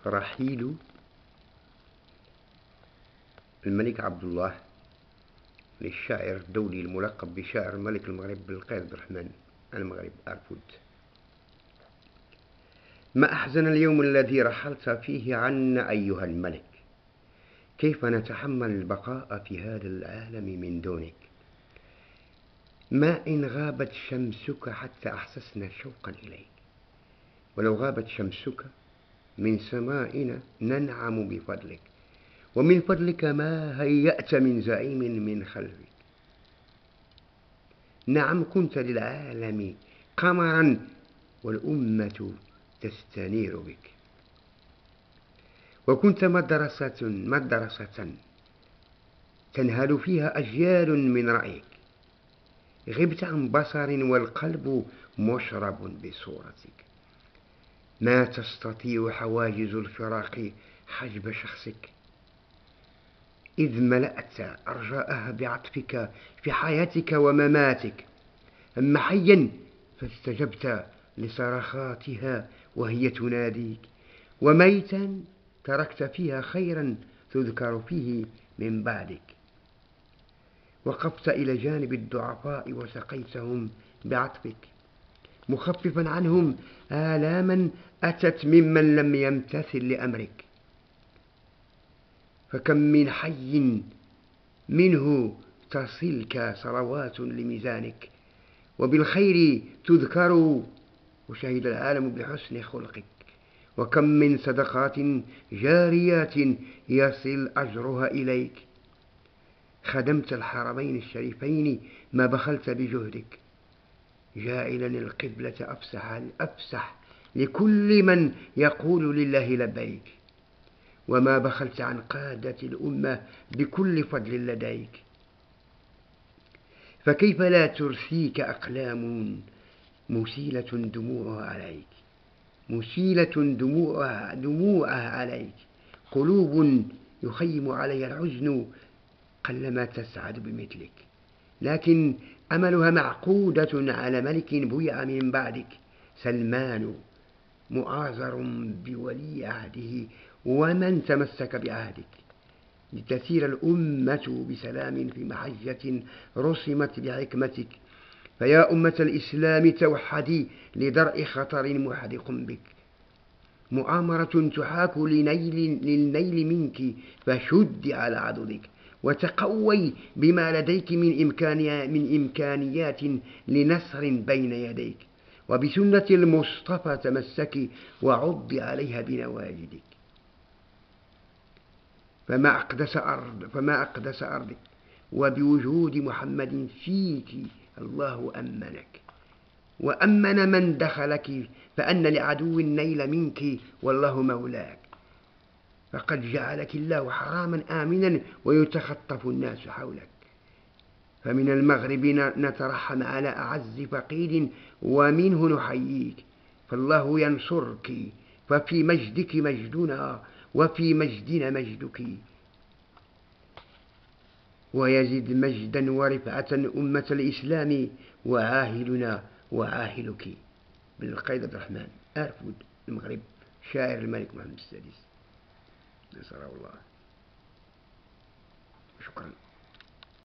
رحيل الملك عبد الله للشاعر الدولي الملقب بشاعر ملك المغرب بالقيد عبد الرحمن المغرب أرفود. ما أحزن اليوم الذي رحلت فيه عنا أيها الملك، كيف نتحمل البقاء في هذا العالم من دونك؟ ما إن غابت شمسك حتى أحسسنا شوقا إليك، ولو غابت شمسك من سمائنا ننعم بفضلك، ومن فضلك ما هيأت من زعيم من خلفك. نعم كنت للعالم قمرا والأمة تستنير بك، وكنت مدرسة تنهل فيها أجيال من رأيك. غبت عن بصر والقلب مشرب بصورتك، ما تستطيع حواجز الفراق حجب شخصك، إذ ملأت أرجاءها بعطفك في حياتك ومماتك. أما حيا فاستجبت لصرخاتها وهي تناديك، وميتا تركت فيها خيرا تذكر فيه من بعدك. وقفت إلى جانب الضعفاء وسقيتهم بعطفك، مخففا عنهم آلاما أتت ممن لم يمتثل لأمرك. فكم من حي منه تصلك صلوات لميزانك، وبالخير تذكر وشهد العالم بحسن خلقك. وكم من صدقات جاريات يصل أجرها إليك. خدمت الحرمين الشريفين ما بخلت بجهدك، جاعلا القبلة أفسح لكل من يقول لله لبيك، وما بخلت عن قادة الأمة بكل فضل لديك. فكيف لا ترثيك أقلام مسيلة دموعها عليك، دموعها عليك، قلوب يخيم عليها الحزن قلما تسعد بمثلك، لكن أملها معقودة على ملك بيع من بعدك، سلمان مؤازر بولي عهده ومن تمسك بعهدك، لتسير الأمة بسلام في محجة رسمت بحكمتك. فيا أمة الإسلام توحدي لدرء خطر محدق بك، مؤامرة تحاك للنيل منك، فشد على عضدك وتقوي بما لديك من إمكانيات لنصر بين يديك، وبسنة المصطفى تمسكي وعض عليها بنواجدك. فما أقدس أرضك، وبوجود محمد فيك الله أمنك وأمن من دخلك، فأن لعدو النيل منك والله مولاك. فقد جعلك الله حراما آمنا ويتخطف الناس حولك. فمن المغرب نترحم على أعز فقيد ومنه نحييك، فالله ينصرك، ففي مجدك مجدنا وفي مجدنا مجدك، ويزد مجدا ورفعة أمة الإسلام وعاهلنا وعاهلك. بالقيد عبد الرحمن أرفود المغرب، شاعر الملك محمد السادس نصره الله. شكرا.